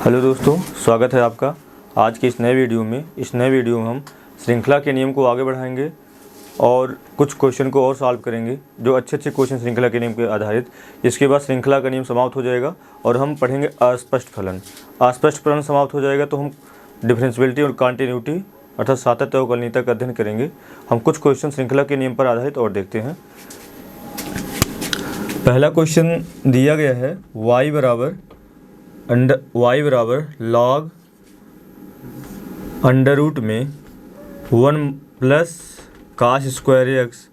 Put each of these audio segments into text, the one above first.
Hello दोस्तों, स्वागत है आपका आज की इस नए वीडियो में हम श्रृंखला के नियम को आगे बढ़ाएंगे और कुछ क्वेश्चन को और सॉल्व करेंगे जो अच्छे क्वेश्चन श्रृंखला के नियम के आधारित। इसके बाद श्रृंखला का नियम समाप्त हो जाएगा और हम पढ़ेंगे अस्पष्ट फलन। अस्पष्ट फलन समाप्त हो जाएगा तो हम डिफरेंशियबिलिटी और कॉन्टिन्यूटी अर्थात सातत्य और कलनीयता का अध्ययन करेंगे। हम कुछ क्वेश्चन श्रृंखला के नियम पर आधारित और देखते हैं। पहला क्वेश्चन दिया गया है y बराबर लॉग अंडर रूट में 1 प्लस काश स्क्वायर एक्स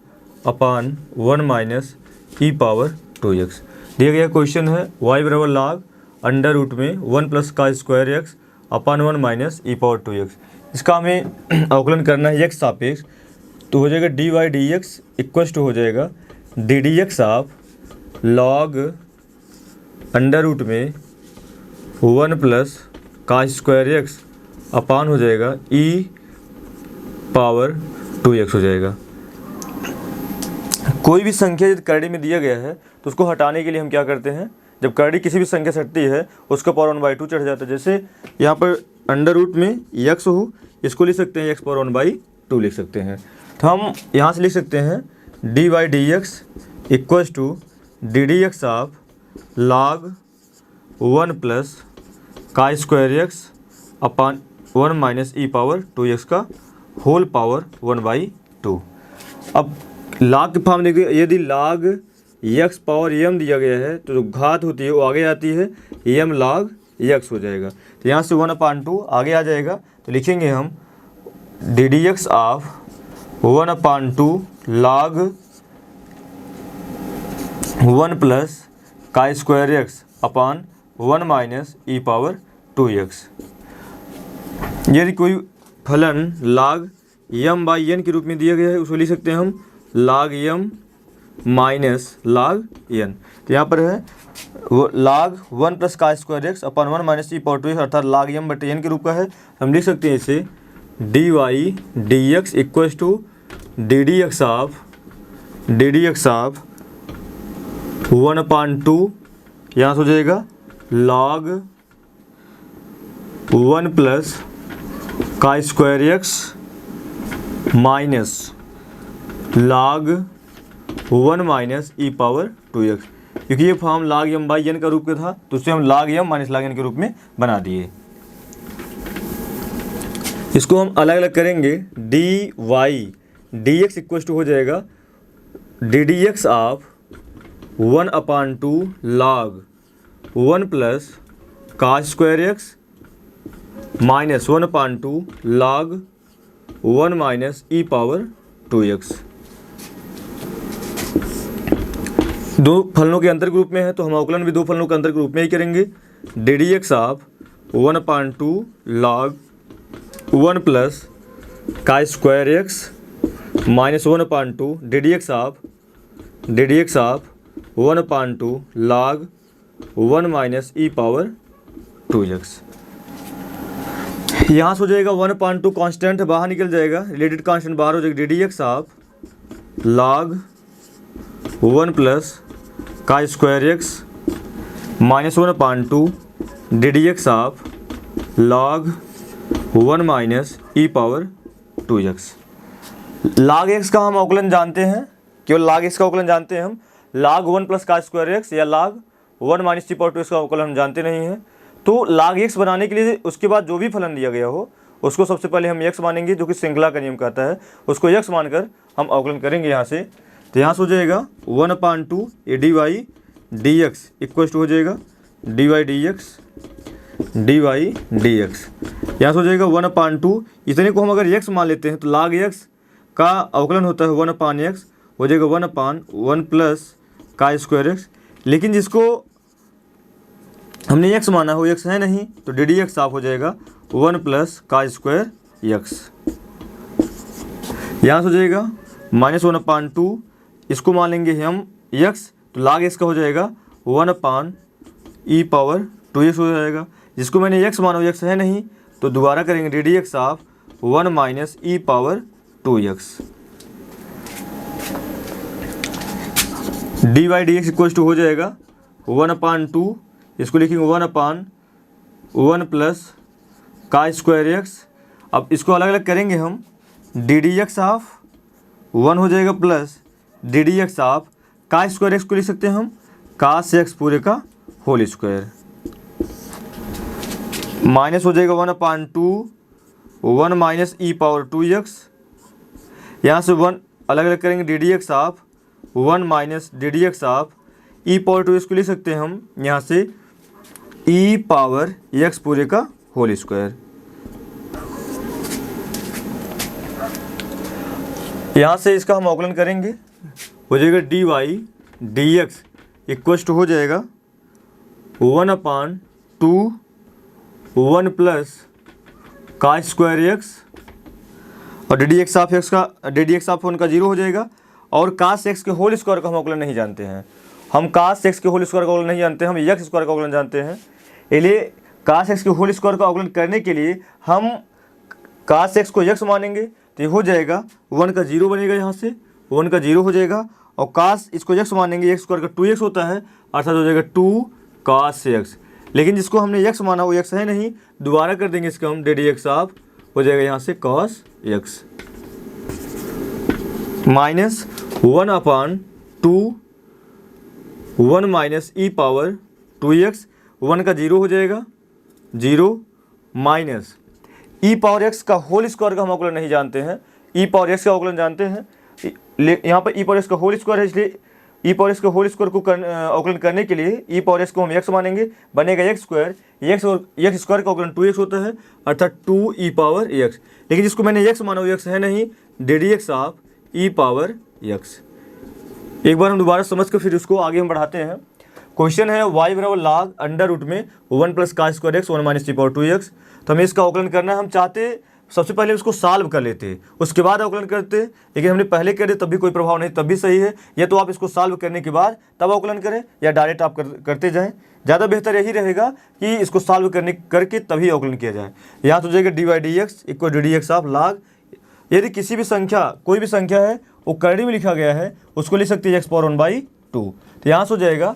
अपान 1 माइनस ई पावर 2x। दिया गया क्वेश्चन है y बराबर लॉग अंडर रूट में 1 प्लस काश स्क्वायर एक्स अपान 1 माइनस ई पावर 2x। इसका हमें अवकलन करना है x सापेक्ष, तो हो जाएगा D Y D x equals to हो जाएगा D D x of log under root में 1 प्लस काश स्क्वायर एक्स अपान हो जाएगा ई पावर 2x हो जाएगा। कोई भी संख्या यदि करड़ी में दिया गया है तो उसको हटाने के लिए हम क्या करते हैं, जब करड़ी किसी भी संख्या से हटती है उसका पावर 1/2 चढ़ जाता है। जैसे यहाँ पर अंडर रूट में x हो, इसको लिख सकते हैं x पावर 1/2 लिख सकते हैं। तो हम यहाँ से लिख सकते हैं D Y D x equals to D D x of log 1 plus का स्क्वायर एक्स अपान 1 माइनस ई पावर 2x का होल पावर 1/2। अब लॉग के फॉर्म देखिए, यदि लॉग x पावर m दिया गया है तो जो घात होती है वो आगे आती है m log x हो जाएगा। तो यहाँ से 1/2 आगे आ जाएगा, तो लिखेंगे हम D D x of 1/2 log 1 plus का स्क्वायर एक्स अपान 1 माइनस ई पावर 2x। यदि कोई फलन log m बाई n के रूप में दिया गया है उसको लिख सकते हैं हम log m minus log n। तो यहाँ पर है वो log 1 प्लस का स्क्वायर एक्स अपान 1 माइनस ई पावर 2x अर्थात log m बटे n के रूप का है। हम लिख सकते हैं इसे d Y D x equals to D D x of 1/2 यहाँ से हो जाएगा log 1 प्लस का square x minus log 1 minus ई पावर 2x। क्योंकि ये form log m by n का रूप का था तो उसे हम log m minus log n के रूप में बना दिए। इसको हम अलग अलग करेंगे d Y D x equal to हो जाएगा D D x of 1/2 log 1 plus का square x minus 1/2 log 1 minus ई पावर 2x। दो फलनों के अंतर ग्रुप में है तो हम अवकलन भी दो फलनों के अंतर ग्रुप में ही करेंगे। D D x of 1/2 log 1 plus का square x minus 1/2 d D x of 1/2 log 1 minus E power 2x। यहाँ से हो जाएगा 1/2 कांस्टेंट बाहर निकल जाएगा, रिलेटेड कांस्टेंट बाहर हो जाएगा D D x of log 1 plus का square x minus 1/2 d D x of log 1 minus E power 2x। log x का हम अवकलन जानते हैं, केवल log x का अवकलन जानते हैं हम। log 1 प्लस का स्क्वायर एक्स या log 1 माइनस ई पावर 2x का अवकलन हम जानते नहीं हैं। तो log x बनाने के लिए उसके बाद जो भी फलन दिया गया हो उसको सबसे पहले हम x मानेंगे, जो कि श्रृंखला का नियम कहता है। उसको x मानकर हम अवकलन करेंगे यहाँ से। तो यहाँ से हो जाएगा 1/2 ये D Y D x equal to हो जाएगा डी वाई डी एक्स यहाँ से हो जाएगा 1/2। इतने को हम अगर x मान लेते हैं तो log x का अवकलन होता है 1/x हो जाएगा 1/1 प्लस का स्क्वायर एक्स। लेकिन जिसको हमने x माना हो x है नहीं तो डी डी एक्स ऑफ हो जाएगा 1 प्लस का स्क्वायर एक्स। यहाँ से हो जाएगा माइनस 1/2, इसको मान लेंगे हम x तो log x का हो जाएगा 1/e पावर 2x हो जाएगा। जिसको मैंने x माना हो x है नहीं तो दोबारा करेंगे D D x of 1 minus E power 2x। D Y D x equal to हो जाएगा 1/2, इसको लिखेंगे 1/2 1 प्लस का स्क्वायर एक्स। अब इसको अलग अलग करेंगे हम, डी डी एक्स ऑफ 1 हो जाएगा plus D D x of का स्क्वायर एक्स को लिख सकते हैं हम कास एक्स पूरे का होल स्क्वायर, माइनस हो जाएगा 1/2 1 माइनस ई पावर 2x। यहाँ से 1 अलग अलग करेंगे, D D x of 1 minus D D x of E power 2x को लिख सकते हैं हम यहाँ से ई पावर x पूरे का होल स्क्वायर। यहाँ से इसका हम अवकलन करेंगे, हो जाएगा D Y D x equal to हो जाएगा 1/2 1 प्लस का स्क्वायर एक्स, और D D x of X का डी डी एक्स ऑफ 1 का 0 हो जाएगा। और कास एक्स के होल स्क्वायर का हम अवकलन नहीं जानते हैं, हम कास एक्स के होल स्क्वायर का अवकलन नहीं जानते हैं, हम एक्स स्क्वायर का अवकलन जानते हैं। इसलिए कास एक्स के होल स्क्वायर का अवकलन करने के लिए हम कास एक्स को एक्स मानेंगे, तो ये हो जाएगा 1 का 0 बनेगा, यहाँ से 1 का 0 हो जाएगा। और कास इसको एक्स मानेंगे, एक्स स्क्वायर का 2x होता है, अर्थात हो जाएगा 2 कास एक्स। लेकिन जिसको हमने एक्स माना वो एक्स है नहीं, दोबारा कर देंगे इसका हम डी डी एक्स ऑफ, हो जाएगा यहाँ से कॉस एक्स माइनस 1/2 1 माइनस ई पावर 2x, 1 का 0 हो जाएगा 0 माइनस ई पावर एक्स का होल स्क्वायर का हम अवकलन नहीं जानते हैं, ई पावर एक्स का अवकलन जानते हैं। यहाँ पर ई पावर एक्स का होल स्क्वायर है, इसलिए ई पावर एक्स के होल स्क्वायर को अवकलन करने के लिए ई पावर एक्स को हम एक्स मानेंगे, बनेगा एक्स स्क्वायर, एक्स और एक्स स्क्वायर का अवकलन 2x होता है, अर्थात 2 ई पावर एक्स। लेकिन जिसको मैंने एक्स माना वो एक्स है नहीं, D D x of E power x. एक बार हम दोबारा समझ कर फिर उसको आगे हम बढ़ाते हैं। क्वेश्चन है y बराबर log अंडर रूट में 1 प्लस का स्क्वायर एक्स 1 माइनस ई पावर 2x। तो हमें इसका अवकलन करना है, हम चाहते सबसे पहले उसको सॉल्व कर लेते, उसके बाद अवकलन करते, लेकिन हमने पहले कर दिया तब भी कोई प्रभाव नहीं, तब भी सही है। या तो आप इसको सॉल्व करने के बाद तब अवकलन करें, या डायरेक्ट आप करते जाएं, ज़्यादा बेहतर यही रहेगा कि इसको सॉल्व करके तभी अवकलन किया जाए। यहाँ तो जाएगा D Y D x equal D D x of log. यदि किसी भी संख्या, कोई भी संख्या है वो करड़ी में लिखा गया है, उसको लिख सकते हैं एक्स पावर 1/2। तो यहाँ से हो जाएगा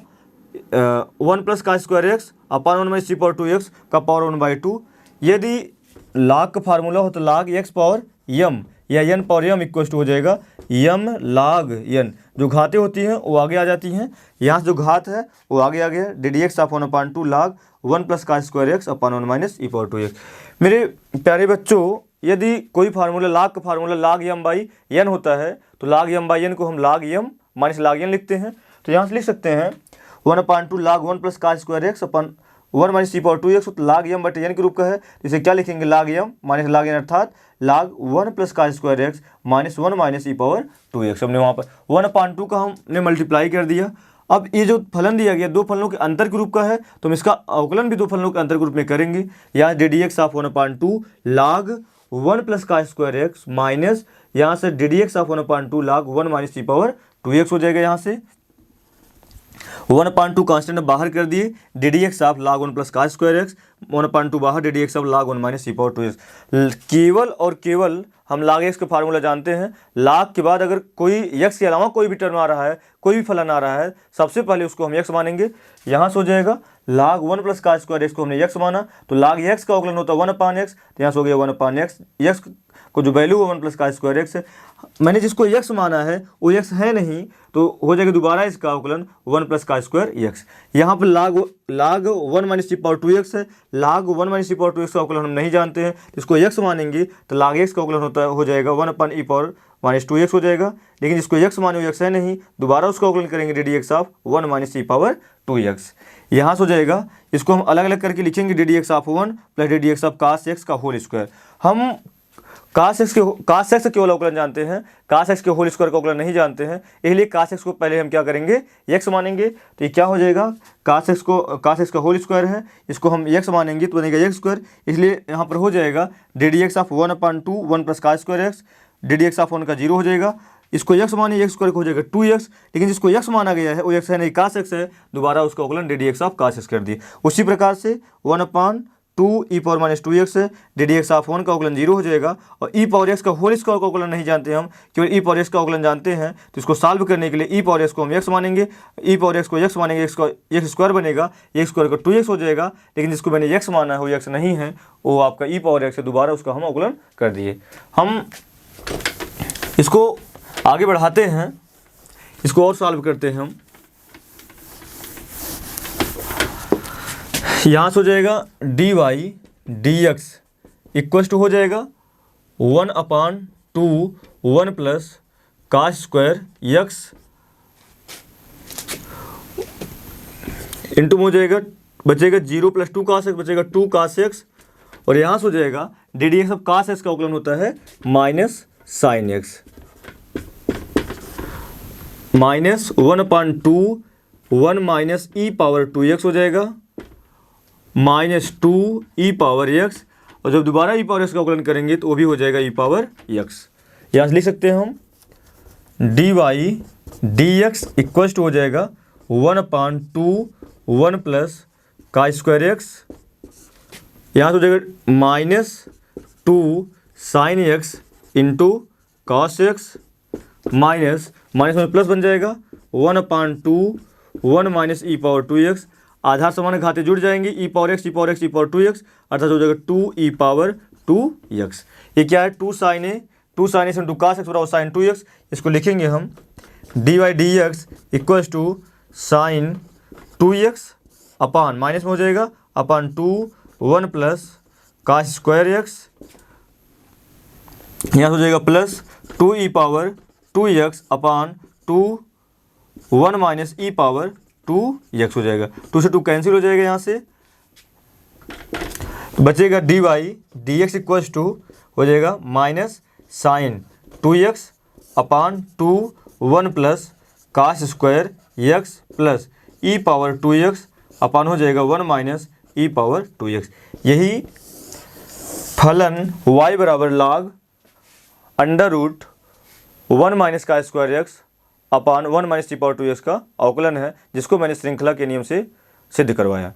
1 प्लस का स्क्वायर एक्स अपॉन 1 माइनस सी पावर 2x का पावर 1/2। यदि log का फार्मूला हो तो log x पावर m या n power m equal to हो जाएगा m log n। जो घातें होती हैं वो आगे आ जाती हैं, यहाँ से जो घात है वो आगे आ गया, D D x of 1/2 log 1 plus का स्क्वायर एक्स अपॉन 1 माइनस ई पावर 2x। मेरे प्यारे बच्चों, यदि कोई फार्मूला log का फार्मूला log m/n होता है तो log m/n को हम log m minus log n लिखते हैं। तो यहाँ से लिख सकते हैं 1/2 log 1 प्लस का स्क्वायर एक्स अपन 1 माइनस ई पावर 2x, तो log m बटे n के रूप का है, इसे क्या लिखेंगे log m minus log n, अर्थात log 1 प्लस का स्क्वायर एक्स माइनस 1 माइनस ई पावर 2x। हमने वहाँ पर 1/2 का हमने मल्टीप्लाई कर दिया। अब ये जो फलन दिया गया दो फलनों के अंतर के रूप का है, तो हम इसका अवकलन भी दो फलनों के अंतर के रूप में करेंगे। यहाँ D D x of 1/2 log 1 plus का स्क्वायर एक्स माइनस यहाँ से D D x of 1/2 log 1 minus E power 2x हो जाएगा। यहाँ से 1/2 कांस्टेंट बाहर कर दिए, D D x of log 1 plus का स्क्वायर एक्स 1/2 बाहर, D D x of log 1 minus E power 2x। केवल और केवल हम log x का फार्मूला जानते हैं, log के बाद अगर कोई x के अलावा कोई भी टर्म आ रहा है, कोई भी फलन आ रहा है, सबसे पहले उसको हम x मानेंगे। यहाँ से हो जाएगा log 1 प्लस का स्क्वायर एक्स को हमने x माना, तो log x का अवकलन होता है 1/x, तो यहाँ से हो गया 1/x। x को जो वैल्यू है 1 प्लस का स्क्वायर एक्स है, मैंने जिसको x माना है वो x है नहीं, तो हो जाएगा दोबारा इसका अवकलन 1 प्लस का स्क्वायर एक्स। यहाँ पर log 1 माइनस ई पावर 2x है, log 1 माइनस ई पावर 2x का अवकलन हम नहीं जानते हैं, इसको x मानेंगे तो log x का अवकलन होता है, हो जाएगा 1/e पावर माइनस 2x हो जाएगा। लेकिन जिसको x माने वो x है नहीं, दोबारा उसका अवकलन करेंगे D D x of 1 minus E power 2x। यहाँ से हो जाएगा, इसको हम अलग अलग करके लिखेंगे D D x of 1 plus D D x of cos X का होल स्क्वायर। हम कास एक्स का केवल अवकलन जानते हैं, कास एक्स के होल स्क्वायर का अवकलन नहीं जानते हैं, इसलिए कास एक्स को पहले हम क्या करेंगे x मानेंगे। तो ये क्या हो जाएगा, कास एक्स का होल स्क्वायर है, इसको हम x मानेंगे तो बनेगा x स्क्वायर, इसलिए यहाँ पर हो जाएगा D D x of 1/2 1 plus का square x, d D x of 1 का 0 हो जाएगा, इसको x मानिए x स्क्वायर को हो जाएगा 2x, लेकिन जिसको x माना गया है वो x है नहीं, कास एक्स है, दोबारा उसका अवकलन D D x of cos X कर दिए। उसी प्रकार से 1/2 2e⁻²x है, ddx ऑफ 1 का अवकलन 0 हो जाएगा। और e⁻x का होल स्क्वायर का अवकलन नहीं जानते हम, केवल e⁻x का अवकलन जानते हैं, तो इसको सॉल्व करने के लिए e⁻x को हम x मानेंगे, e⁻x को x मानेंगे, x स्क्वायर बनेगा, x स्क्वायर का 2x हो जाएगा। लेकिन जिसको मैंने x माना है वो x नहीं है, वो आपका e⁻x है, दोबारा उसका हम अवकलन कर दिए। हम इसको आगे बढ़ाते हैं, इसको और सॉल्व करते हैं हम। यहाँ से हो जाएगा dy dx इक्वल टू हो जाएगा 1/2 1 plus cos square x into हो जाएगा, बचेगा 0 प्लस 2 cos x, बचेगा 2 cos x। और यहाँ से हो जाएगा ddx अब cos x का अवकलन होता है minus sine x, minus 1/2 1 minus e⁻2x हो जाएगा, माइनस 2e⁻x। और जब दोबारा e⁻x का अवकलन करेंगे तो वो भी हो जाएगा e⁻x। यहाँ से लिख सकते हैं हम dy dx इक्वल टू हो जाएगा 1/2 1 प्लस का स्क्वायर x, यहाँ से हो जाएगा minus 2 sine x into cos x, minus में प्लस बन जाएगा 1/2 1 माइनस e⁻2x, आधार समान घाते जुड़ जाएंगे, e⁻x e⁻2x अर्थात हो जाएगा 2e⁻2x। ये क्या है, 2 sine A into cos x बराबर साइन 2x। इसको लिखेंगे हम dy dx equal to sine 2x upon minus में हो जाएगा upon 2 1 plus cos square x, यहाँ से हो जाएगा प्लस 2e⁻2x अपान 2 1 माइनस e⁻2x हो जाएगा, 2 से 2 कैंसिल हो जाएगा, यहाँ से बचेगा dy dx इक्वल टू हो जाएगा माइनस साइन 2x अपान 2 1 plus cos square x plus e⁻2x अपान हो जाएगा 1 माइनस e⁻2x। यही फलन y बराबर log अंडर रूट 1 माइनस का स्क्वायर x अपान 1 माइनस e⁻2x का अवकलन है, जिसको मैंने श्रृंखला के नियम से सिद्ध करवाया।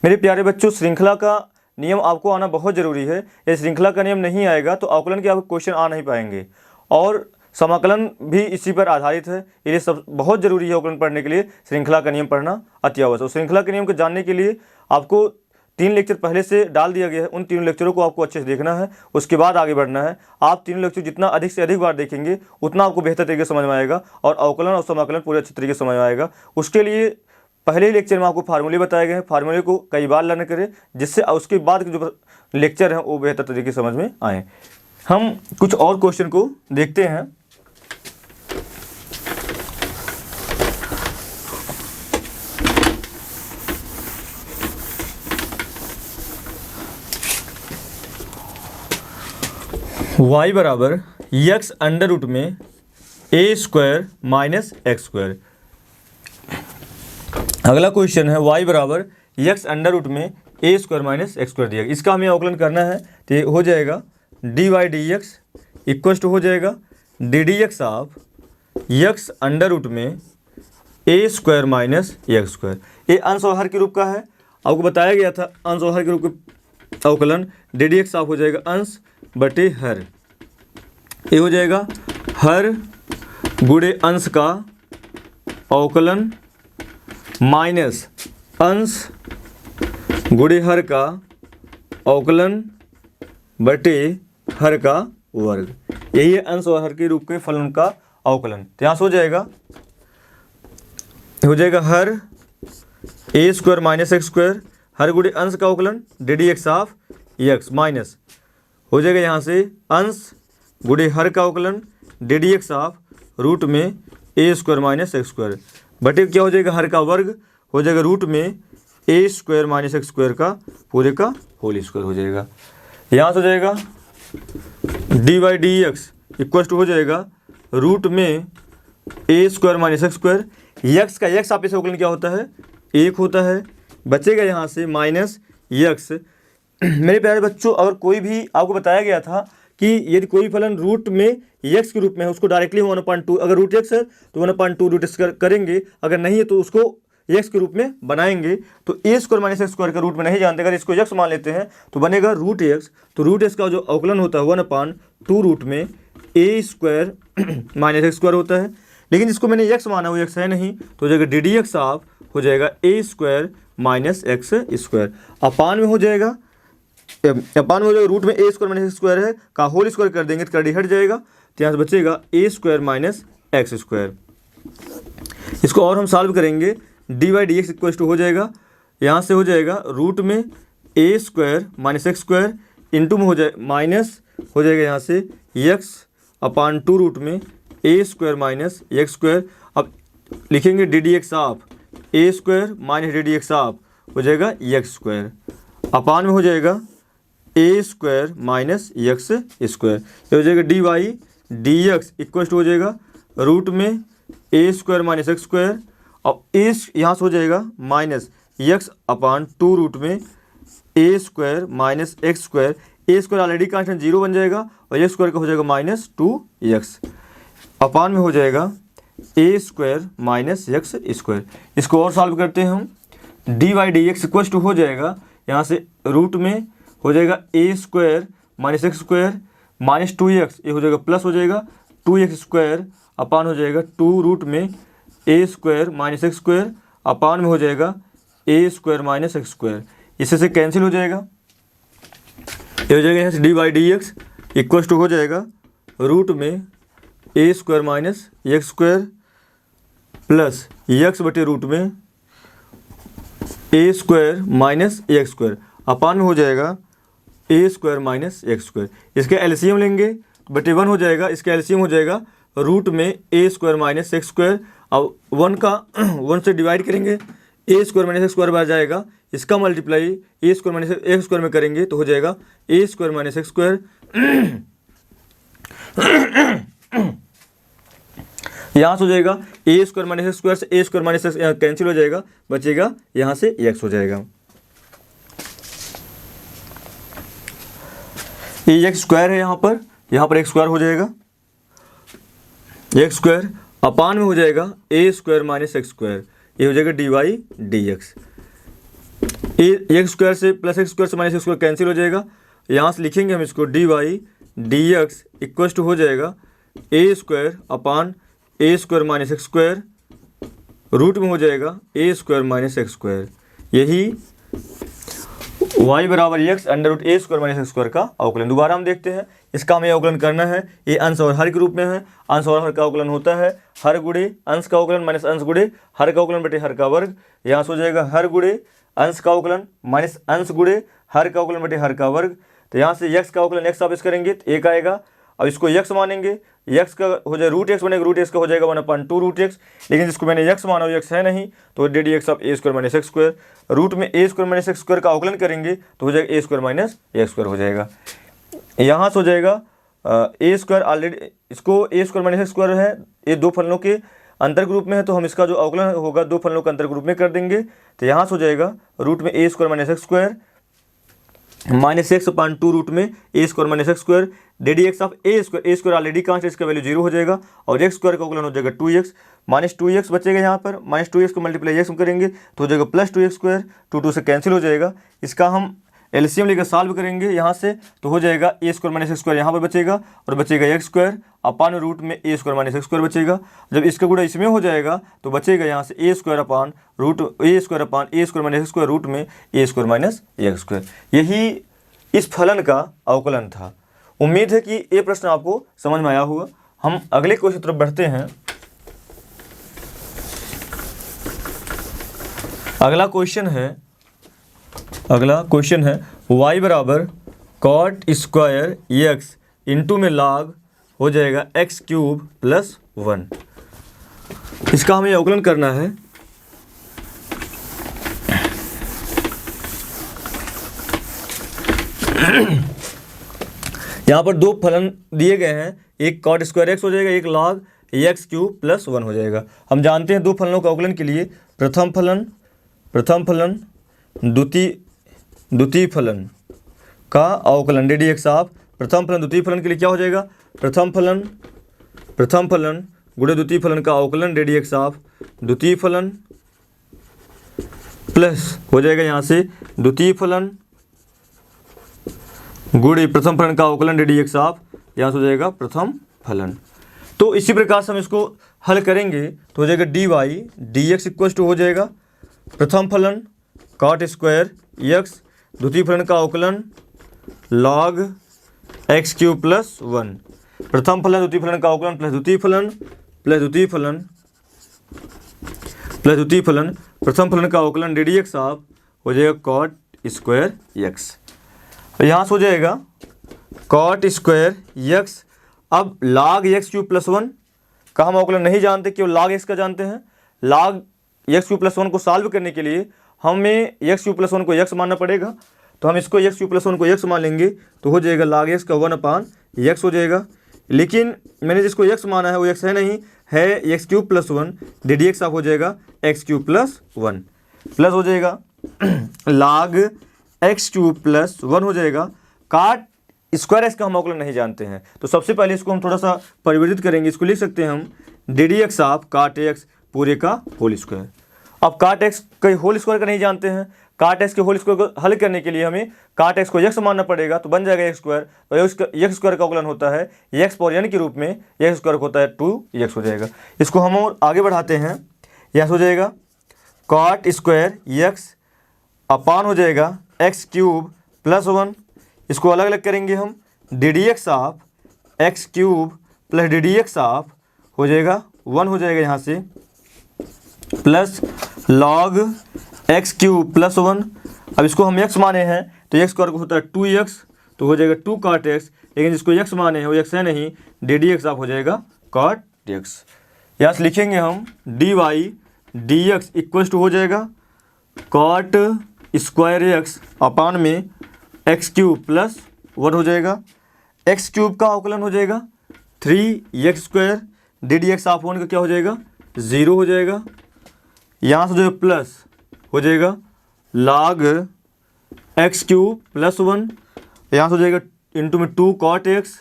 मेरे प्यारे बच्चों, श्रृंखला का नियम आपको आना बहुत ज़रूरी है। ये श्रृंखला का नियम नहीं आएगा तो अवकलन के आपको क्वेश्चन आ नहीं पाएंगे, और समाकलन भी इसी पर आधारित है। ये सब बहुत ज़रूरी है अवकलन पढ़ने के लिए, श्रृंखला का नियम पढ़ना अति आवश्यक। श्रृंखला के नियम को जानने के लिए आपको 3 लेक्चर पहले से डाल दिया गया है, उन 3 लेक्चरों को आपको अच्छे से देखना है, उसके बाद आगे बढ़ना है। आप 3 लेक्चर जितना अधिक से अधिक बार देखेंगे उतना आपको बेहतर तरीके से समझ में आएगा और अवकलन और समाकलन पूरे अच्छे तरीके से समझ में आएगा। उसके लिए पहले ही लेक्चर में आपको फार्मूले बताए गए हैं, फार्मूले को कई बार लर्न करें, जिससे उसके बाद के जो लेक्चर हैं वो बेहतर तरीके से समझ में आए। हम कुछ और क्वेश्चन को देखते हैं। y बराबर x अंडर रूट में a square minus x square. अगला क्वेश्चन है y बराबर x अंडर रूट में a square minus x square दिया गया, इसका हमें अवकलन करना है। तो ये हो जाएगा dy dx इक्वल टू हो जाएगा ddx of x under root में a square minus x square. ये अंश और हर के रूप का है, आपको बताया गया था अंश और हर के रूप का अवकलन ddx ऑफ हो जाएगा अंश बटे हर, ये हो जाएगा हर गुणे अंश का अवकलन माइनस अंश गुणे हर का अवकलन बटे हर का वर्ग। यही है अंश और हर के रूप के फलन का अवकलन। तो यहाँ से हो जाएगा हर a square minus x square, हर गुणे अंश का अवकलन ddx ऑफ x माइनस हो जाएगा यहाँ से अंश गुणे हर का अवकलन ddx ऑफ रूट में a square minus x square बटे क्या हो जाएगा हर का वर्ग, हो जाएगा रूट में a square minus x square का पूरे का होल स्क्वायर हो जाएगा। यहाँ से हो जाएगा dy dx इक्वल टू हो जाएगा रूट में a square minus x square, x का x आप इसे अवकलन क्या होता है 1 होता है, बचेगा यहाँ से माइनस x। मेरे प्यारे बच्चों, अगर कोई भी आपको बताया गया था कि यदि कोई फलन रूट में x के रूप में है उसको डायरेक्टली 1/2, अगर रूट x है तो 1/2 रूट x करेंगे, अगर नहीं है तो उसको एक्स के रूप में बनाएंगे तो ए स्क्वायर माइनस एक्स स्क्वायर का रूट में नहीं जानते, अगर इसको एक्स मान लेते हैं तो बनेगा रूट एक्स। तो रूट एक्स का जो अवकलन होता है 1/2 रूट में ए स्क्वायर माइनस एक्स स्क्वायर होता है, लेकिन जिसको मैंने एक्स माना वो एक्स है नहीं, तो हो जाएगा डी डी एक्स ऑफ हो जाएगा ए square minus x square. Upon में हो जाएगा रूट में ए स्क्वायर माइनस एक्स स्क्वायर है का होल स्क्वायर कर देंगे तो कर डी हट जाएगा, तो यहाँ से बचेगा a square minus x square. इसको और हम सॉल्व करेंगे, d Y D x equal to हो जाएगा, यहाँ से हो जाएगा रूट में ए square minus x square into में हो जाए माइनस हो जाएगा यहाँ से x/2 रूट में ए स्क्वायर माइनस एक्स स्क्वायर। अब लिखेंगे D D x of A square minus D D x of हो जाएगा एक्स स्क्वायर, अपान में हो जाएगा ए स्क्वायर माइनस एक्स स्क्वायर। ये हो जाएगा D Y D x equal to हो जाएगा रूट में ए स्क्वायर माइनस एक्स स्क्वायर, अब ए यहाँ से हो जाएगा माइनस x/2 रूट में ए स्क्वायर माइनस एक्स स्क्वायर। ए स्क्वायर ऑलरेडी कांस्टेंट 0 बन जाएगा और एक्स स्क्वायर का हो जाएगा -2x, अपान में हो जाएगा ए स्क्वायर माइनस एक्स स्क्वायर। इसको और सॉल्व करते हैं हम, D Y D x equal to हो जाएगा यहाँ से रूट में हो जाएगा ए square minus x square minus 2x, ये हो जाएगा प्लस हो जाएगा 2x स्क्वायर, अपान हो जाएगा 2 रूट में ए square minus x square, upon में हो जाएगा ए स्क्वायर माइनस एक्स स्क्वायर। इससे से कैंसिल हो जाएगा, ये हो जाएगा यहाँ से d Y D x equal to हो जाएगा रूट में ए square minus x square plus x बटे रूट में ए square minus x square, upon में हो जाएगा ए स्क्वायर माइनस एक्स स्क्वायर। इसके एलसीएम लेंगे बटे 1 हो जाएगा, इसका एलसीएम हो जाएगा रूट में ए स्क्वायर माइनस एक्स स्क्वायर। अब 1 से डिवाइड करेंगे a square minus x square बार जाएगा, इसका multiply a square minus x square में करेंगे तो हो जाएगा ए स्क्वायर माइनस एक्स स्क्वायर। यहाँ से हो जाएगा ए स्क्वायर माइनस एक्स स्क्वायर से a square minus x cancel हो जाएगा, बचेगा यहाँ से एक्स हो जाएगा। ये एक्स स्क्वायर है यहाँ पर एक्स स्क्वायर हो जाएगा, एक्स स्क्वायर अपान में हो जाएगा ए स्क्वायर माइनस एक्स स्क्वायर, ये हो जाएगा D Y D x. X square से प्लस एक्स स्क्वायर से माइनस एक्स स्क्वायर कैंसिल हो जाएगा, यहाँ से लिखेंगे हम इसको d Y D x equal to हो जाएगा ए square upon a square minus x square, root में हो जाएगा ए स्क्वायर माइनस एक्स स्क्वायर। यही y बराबर x under root a square minus x square का अवकलन। दोबारा हम देखते हैं, इसका हमें अवकलन करना है। ये अंश और हर के रूप में है, अंश और हर का अवकलन होता है हर गुणे अंश का अवकलन माइनस अंश गुणे हर का अवकलन बटे हर का वर्ग। यहाँ से हो जाएगा हर गुणे अंश का अवकलन माइनस अंश गुणे हर का अवकलन बटे हर का वर्ग। तो यहाँ से x का अवकलन x वापस करेंगे तो 1 आएगा। अब इसको x मानेंगे, x का हो जाए रूट x बनेगा, रूट x का हो जाएगा 1/2 रूट x, लेकिन जिसको मैंने x माना वो x है नहीं, तो D D x of A square minus x square. Root में ए स्क्वायर माइनस एक्स स्क्वायर का अवकलन करेंगे तो हो जाएगा ए स्क्वायर माइनस एक्स स्क्वायर हो जाएगा। यहाँ से हो जाएगा ए स्क्वायर ऑलरेडी इसको ए स्क्वायर माइनस एक्स स्क्वायर है, ये दो फलनों के अंतर ग्रुप में है, तो हम इसका जो अवकलन होगा दो फलनों के अंतर ग्रुप में कर देंगे। तो यहाँ से हो जाएगा रूट में ए square minus x square minus x/2 root में ए square minus x square d D x of A square already constant, इसका वैल्यू 0 हो जाएगा और एक्स स्क्वायर का अवकलन हो जाएगा 2x माइनस 2x बचेगा। यहाँ पर माइनस 2x को मल्टीप्लाई एक्स करेंगे तो हो जाएगा प्लस 2x स्क्वायर, 2 से कैंसिल हो जाएगा। इसका हम एलसीएम लेकर सॉल्व करेंगे यहाँ से तो हो जाएगा ए स्क्वायर माइनस एक्स स्क्वायर यहाँ पर बचेगा और बचेगा एक्स स्क्वायर अपान रूट में ए स्क्वायर माइनस एक्स स्क्वायर बचेगा। जब इसका गुणा इसमें हो जाएगा तो बचेगा यहाँ से a square upon root a square upon a square minus x square root में ए स्क्वायर माइनस एक्स स्क्वायर। यही इस फलन का अवकलन था। उम्मीद है कि ये प्रश्न आपको समझ में आया होगा। हम अगले क्वेश्चन की तरफ बढ़ते हैं। अगला क्वेश्चन है y बराबर कॉट स्क्वायर एक्स इंटू में log हो जाएगा x³ प्लस 1। इसका हमें अवकलन करना है। यहाँ पर दो फलन दिए गए हैं, एक कॉट स्क्वायर एक्स हो जाएगा, एक log x³ प्लस 1 हो जाएगा। हम जानते हैं दो फलनों का अवकलन के लिए प्रथम फलन द्वितीय फलन का अवकलन डी डी एक्स ऑफ प्रथम फलन द्वितीय फलन के लिए क्या हो जाएगा, प्रथम फलन गुणे द्वितीय फलन का अवकलन डी डी एक्स ऑफ द्वितीय फलन प्लस हो जाएगा यहाँ से द्वितीय फलन गुणे प्रथम फलन का अवकलन डी डी एक्स ऑफ, यहाँ से हो जाएगा प्रथम फलन। तो इसी प्रकार से हम इसको हल करेंगे तो हो जाएगा D Y D x equal to हो जाएगा प्रथम फलन कॉट स्क्वायर एक्स, द्वितीय फलन का अवकलन लॉग एक्स क्यूब प्लस 1, प्रथम फलन द्वितीय फलन का अवकलन प्लस द्वितीय फलन प्लस द्वितीय फलन प्लस द्वितीय फलन प्रथम फलन का अवकलन डी डी एक्स ऑफ हो जाएगा कॉट स्क्वायर एक्स। यहाँ से हो जाएगा कॉट स्क्वायर एक्स। अब log एक्स क्यूब प्लस 1 का हम अवकलन नहीं जानते, केवल log एक्स का जानते हैं। log एक्स क्यूब प्लस 1 को सॉल्व करने के लिए हमें एक्स क्यूब प्लस 1 को एक्स मानना पड़ेगा, तो हम इसको एक्स क्यूब प्लस 1 को एक्स मान लेंगे तो हो जाएगा log एक्स का 1/x हो जाएगा। लेकिन मैंने जिसको एक्स माना है वो एक्स है नहीं, है x cube plus 1, D D x आप हो जाएगा एक्स क्यूब प्लस 1 प्लस हो जाएगा log एक्स क्यूब प्लस 1 हो जाएगा। काट स्क्वायर एक्स का हम अवकलन नहीं जानते हैं, तो सबसे पहले इसको हम थोड़ा सा परिवर्तित करेंगे। इसको लिख सकते हैं हम डी डी एक्स ऑफ काट एक्स पूरे का होल स्क्वायर। अब काट एक्स के होल स्क्वायर का नहीं जानते हैं, काट एक्स के होल स्क्वायर को हल करने के लिए हमें काट एक्स को एक्स मानना पड़ेगा, तो बन जाएगा एक्स स्क्वायर। तो एक्स स्क्वायर का अवकलन होता है एक्स पावर n के रूप में, एक्स स्क्वायर होता है 2x हो जाएगा। इसको हम और आगे बढ़ाते हैं, यहाँ से हो जाएगा काट स्क्वायर एक्स अपान हो जाएगा एक्स क्यूब प्लस 1। इसको अलग अलग करेंगे हम, D D x of x cube plus D D x of हो जाएगा 1 हो जाएगा यहाँ से, plus log x cube plus 1। अब इसको हम x माने हैं तो एक्स स्क्वायर को होता है 2x, तो हो जाएगा 2 काट x, लेकिन जिसको x माने हैं वो x है नहीं, डी डी एक्स ऑफ हो जाएगा काट x। यहाँ से लिखेंगे हम D Y D x equal to हो जाएगा काट स्क्वायर एक्स अपान में एक्स क्यूब प्लस 1 हो जाएगा। एक्स क्यूब का अवकलन हो जाएगा 3x square, d D x of 1 का क्या हो जाएगा 0 हो जाएगा। यहाँ से जो है प्लस हो जाएगा log एक्स क्यूब प्लस 1, यहाँ से हो जाएगा इंटू में 2 काट एक्स,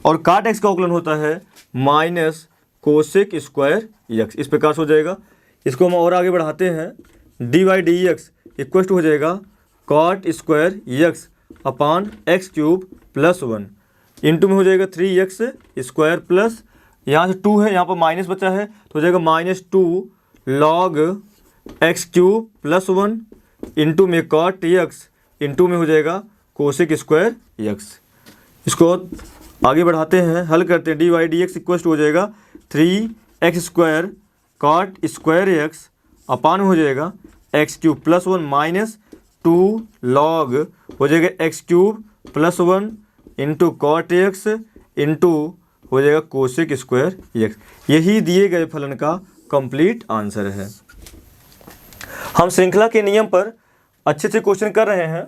और काट एक्स का अवकलन होता है माइनस कोसेक स्क्वायर एक्स, इस प्रकार से हो जाएगा। इसको हम और आगे बढ़ाते हैं, D Y D x equal to हो जाएगा cot square x upon x cube plus 1 into में हो जाएगा 3x स्क्वायर प्लस, यहाँ से 2 है, यहाँ पर माइनस बचा है तो हो जाएगा -2 log x cube plus 1 into में कॉट एक्स इंटू में हो जाएगा कोसेक स्क्वायर एक्स। इसको आगे बढ़ाते हैं, हल करते हैं, D Y D x equal to हो जाएगा 3x square cot square x upon हो जाएगा x cube plus 1 minus 2 log हो जाएगा x cube plus 1 into cot x into हो जाएगा कोसेक स्क्वायर एक्स। यही दिए गए फलन का कंप्लीट आंसर है। हम श्रृंखला के नियम पर अच्छे से क्वेश्चन कर रहे हैं।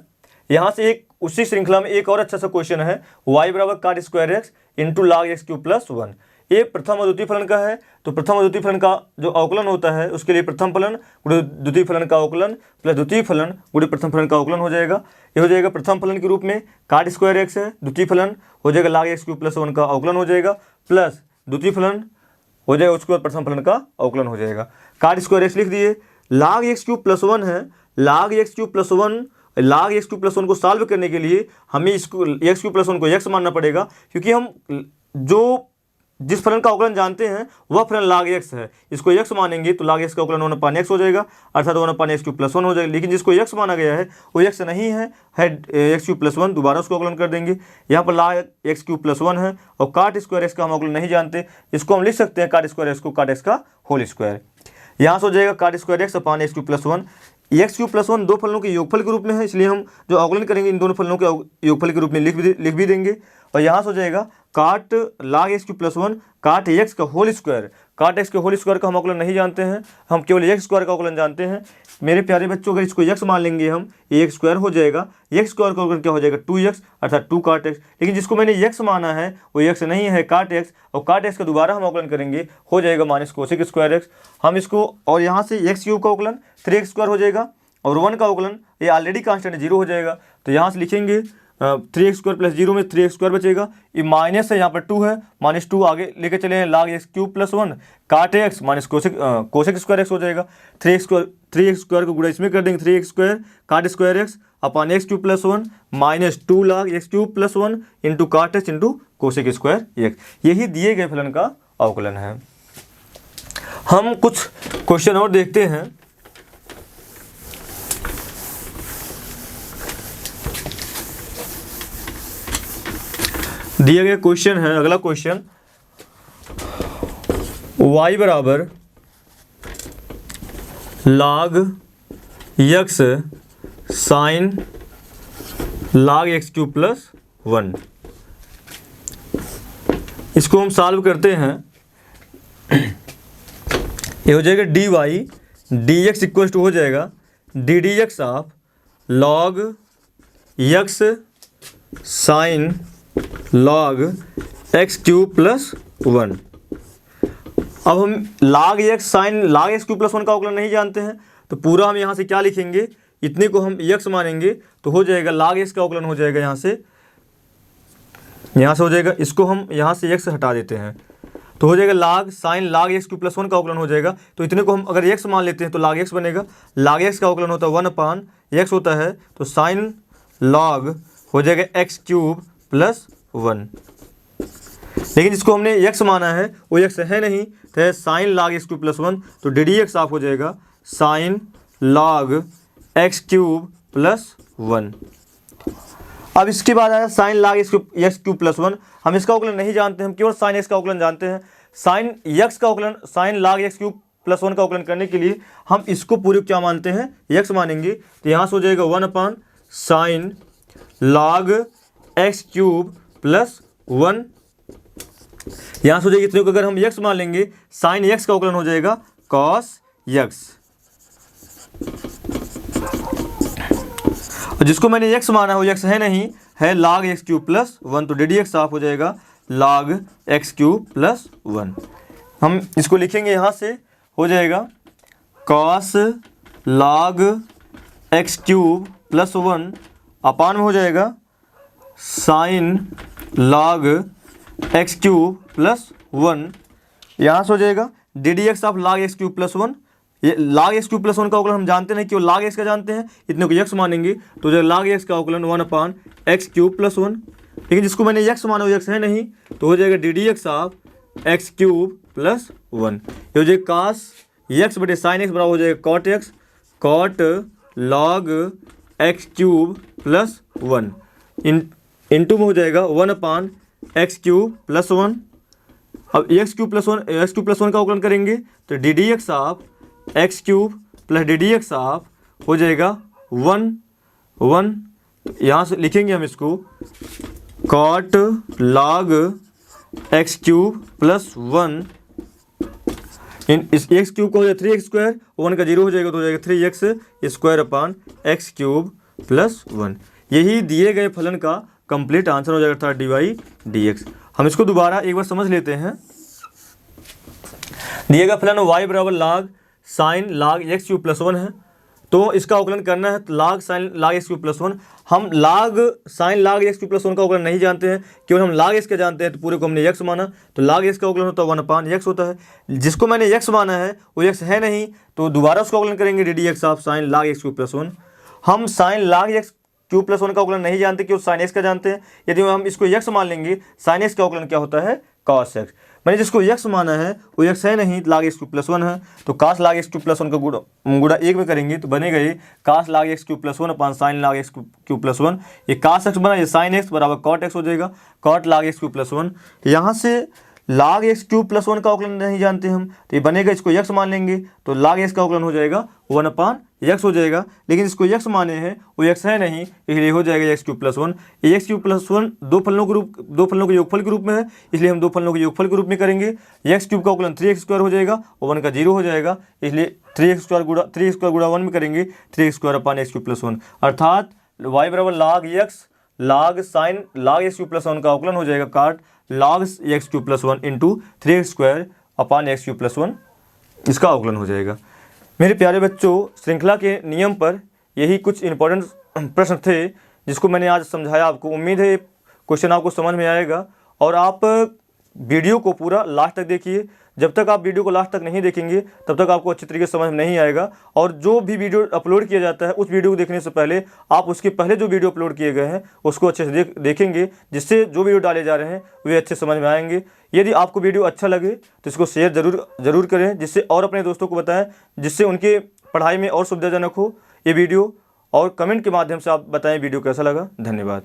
यहाँ से एक उसी श्रृंखला में एक और अच्छा सा क्वेश्चन है, y बराबर काट square x into log x cube plus 1। ये प्रथम और द्वितीय फलन का है, तो प्रथम और द्वितीय फलन का जो अवकलन होता है उसके लिए प्रथम फलन गुणे द्वितीय फलन का अवकलन प्लस द्वितीय फलन गुणे प्रथम फलन का अवकलन हो जाएगा। ये हो जाएगा प्रथम फलन के रूप में काट स्क्वायर एक्स है, द्वितीय फलन हो जाएगा log एक्स क्यूब प्लस 1 का अवकलन हो जाएगा, प्लस द्वितीय फलन हो जाएगा उसके बाद प्रथम फलन का अवकलन हो जाएगा। काट स्क्वायर एक्स लिख दिए, log एक्स क्यूब प्लस 1 है, log x cube plus 1 log x cube plus 1 को सॉल्व करने के लिए हमें इसको एक्स क्यूब प्लस 1 को एक्स मानना पड़ेगा, क्योंकि हम जो जिस फलन का अवकलन जानते हैं वह फलन log एक्स है। इसको एक्स मानेंगे तो log एक्स का अवकलन 1/x हो जाएगा, अर्थात 1/x क्यूब प्लस 1 हो जाएगा। लेकिन जिसको एक्स माना गया है वो एक्स नहीं है एक्स क्यूब प्लस 1, दोबारा उसको अवकलन कर देंगे। यहाँ पर log एक्स क्यूब प्लस 1 है और काट स्क्वायर एक्स का हम अवकलन नहीं जानते, इसको हम लिख सकते हैं काट स्क्वायर एक्स को काट एक्स का होल स्क्वायर। यहाँ से हो जाएगा cot square x upon x cube plus 1। X cube plus 1 दो फलनों के योगफल के रूप में है, इसलिए हम जो अवकलन करेंगे इन दोनों फलनों के योगफल के रूप में लिख भी देंगे। और यहाँ से हो जाएगा cot log x cube plus 1 काट एक्स का होल स्क्वायर। काट एक्स के होल स्क्वायर का हम अवकलन नहीं जानते हैं, हम केवल एक्स स्क्वायर का अवकलन जानते हैं। मेरे प्यारे बच्चों, अगर इसको एक्स मान लेंगे हम, ये एक्स स्क्वायर हो जाएगा, एक्स स्क्वायर का अवकलन क्या हो जाएगा 2x अर्थात 2 काट एक्स। लेकिन जिसको मैंने एक्स माना है वो एक्स नहीं है काट एक्स, और काट एक्स का दोबारा हम अवकलन करेंगे हो जाएगा माइनस कोसेक स्क्वायर एक्स। हम इसको और यहाँ से एक्स क्यूब का अवकलन 3x स्क्वायर हो जाएगा और 1 का अवकलन ये ऑलरेडी कांस्टेंट 0 हो जाएगा, तो यहाँ से लिखेंगे 3x² प्लस 0 में 3x² बचेगा, ये माइनस है, यहाँ पर 2 है, -2 आगे लेके चले हैं, log x³ प्लस 1 काट x minus cosec square x हो जाएगा। 3x² को गुणा इसमें कर देंगे, 3x² काट स्क्वायर x अपान x³ plus 1 minus 2 log x³ plus 1 into काट x into cosec square x। यही दिए गए फलन का अवकलन है। हम कुछ क्वेश्चन और देखते हैं। दिया गया क्वेश्चन है, अगला क्वेश्चन, y बराबर log x sine log x³ plus 1, इसको हम सॉल्व करते हैं। ये हो जाएगा dy dx इक्वल टू हो जाएगा d dx of log x sine log x³ plus 1। अब हम log x sine log x³ plus 1 का अवकलन नहीं जानते हैं, तो पूरा हम यहाँ से क्या लिखेंगे, इतने को हम x मानेंगे तो हो जाएगा log x का अवकलन हो जाएगा यहाँ से हो जाएगा, इसको हम यहाँ से x हटा देते हैं तो हो जाएगा log sine log x³ plus 1 का अवकलन हो जाएगा। तो इतने को हम अगर x मान लेते हैं तो log x बनेगा, log x का अवकलन होता है 1 अपान x होता है, तो साइन log हो जाएगा x³ प्लस 1। लेकिन जिसको हमने x माना है वो x है नहीं, तो है साइन log x³ प्लस 1, तो डी dx ऑफ हो जाएगा साइन log x³ प्लस 1। अब इसके बाद आया साइन log x³ प्लस 1। हम इसका अवकलन नहीं जानते, हम केवल साइन x का अवकलन जानते हैं। साइन x का अवकलन साइन log x³ प्लस 1 का अवकलन करने के लिए हम इसको पूरे क्या मानते हैं, x मानेंगे, तो यहाँ से हो जाएगा 1 अपान साइन log x³ प्लस 1। यहाँ से हो जाएगा इतने को अगर हम x मान लेंगे, साइन x का अवकलन हो जाएगा cos x, और जिसको मैंने x माना वो x है नहीं, है log x³ प्लस 1, तो डी dx ऑफ हो जाएगा log x³ प्लस 1। हम इसको लिखेंगे, यहाँ से हो जाएगा cos log x³ प्लस 1 अपान में हो जाएगा साइन log x³ प्लस 1। यहाँ से हो जाएगा d dx of log x³ plus 1। ये log x³ प्लस 1 का अवकलन हम जानते नहीं, केवल log x का जानते हैं, इतने को x मानेंगे तो जो log x का अवकलन 1 अपान x³ प्लस 1। लेकिन जिसको मैंने x माना वो x है नहीं, तो हो जाएगा d dx of x³ plus 1। ये हो जाएगा cos x बटे साइन x बराबर हो जाएगा cot x, cot log x³ plus 1 into में हो जाएगा 1 अपान x³ प्लस 1। अब x³ प्लस 1 का अवकलन करेंगे तो D dx of x³ plus D dx of हो जाएगा 1 1। तो यहाँ से लिखेंगे हम इसको cot log x³ प्लस 1 इस x³ को हो जाएगा 3x², 1 का 0 हो जाएगा तो हो जाएगा 3x² अपान x³ प्लस 1। यही दिए गए फलन का कंप्लीट आंसर हो जाएगा, था dy dx। हम इसको दोबारा एक बार समझ लेते हैं। दिए गया फलन y बराबर log sine log x³ plus 1 है, तो इसका अवकलन करना है, तो log sine log x³ plus 1। हम log sine log x³ plus 1 का अवकलन नहीं जानते हैं, केवल हम log x का जानते हैं, तो पूरे को हमने x माना, तो log x का अवकलन होता है 1 अपान x होता है। जिसको मैंने x माना है वो x है नहीं, तो दोबारा उसका अवकलन करेंगे D dx of sine log x³ plus 1। हम साइन log x³ प्लस 1 का अवकलन नहीं जानते, केवल साइन x का जानते हैं। यदि हम इसको x मान लेंगे, साइन x का अवकलन क्या होता है cos x। मैंने जिसको x माना है वो x है नहीं, log x³ प्लस 1 है, तो cos log x³ प्लस 1 का गुणा 1 में करेंगे तो बनेगा ये cos log x³ प्लस 1 अपान साइन log x³ प्लस 1। ये cos x बना, ये साइन x बराबर cot x हो जाएगा, cot log x³ प्लस 1। यहाँ से log x³ प्लस 1 का अवकलन नहीं जानते हम, तो ये बनेगा, इसको x मान लेंगे तो log x का अवकलन हो जाएगा 1 अपान x हो जाएगा। लेकिन इसको x माने हैं वो x है नहीं, इसलिए हो जाएगा x³ प्लस 1। ये x³ प्लस 1 दो फलनों के योगफल के रूप में है, इसलिए हम दो फलनों के योगफल के रूप में करेंगे। x³ का अवकलन 3x² हो जाएगा और 1 का 0 हो जाएगा, इसलिए 3x² गुणा 1 में करेंगे 3x² अपान x³ प्लस 1, अर्थात y बराबर log x log sine log x³ plus 1 का अवकलन हो जाएगा cot log x³ plus 1 into 3x² upon x³ plus 1, इसका अवकलन हो जाएगा। मेरे प्यारे बच्चों, श्रृंखला के नियम पर यही कुछ इंपॉर्टेंट प्रश्न थे जिसको मैंने आज समझाया आपको। उम्मीद है क्वेश्चन आपको समझ में आएगा और आप वीडियो को पूरा लास्ट तक देखिए। जब तक आप वीडियो को लास्ट तक नहीं देखेंगे तब तक आपको अच्छी तरीके से समझ में नहीं आएगा। और जो भी वीडियो अपलोड किया जाता है उस वीडियो को देखने से पहले आप उसके पहले जो वीडियो अपलोड किए गए हैं उसको अच्छे से देखेंगे, जिससे जो वीडियो डाले जा रहे हैं वे अच्छे समझ में आएंगे। यदि आपको वीडियो अच्छा लगे तो इसको शेयर ज़रूर करें, जिससे और अपने दोस्तों को बताएं, जिससे उनके पढ़ाई में और सुविधाजनक हो ये वीडियो। और कमेंट के माध्यम से आप बताएं वीडियो कैसा लगा। धन्यवाद।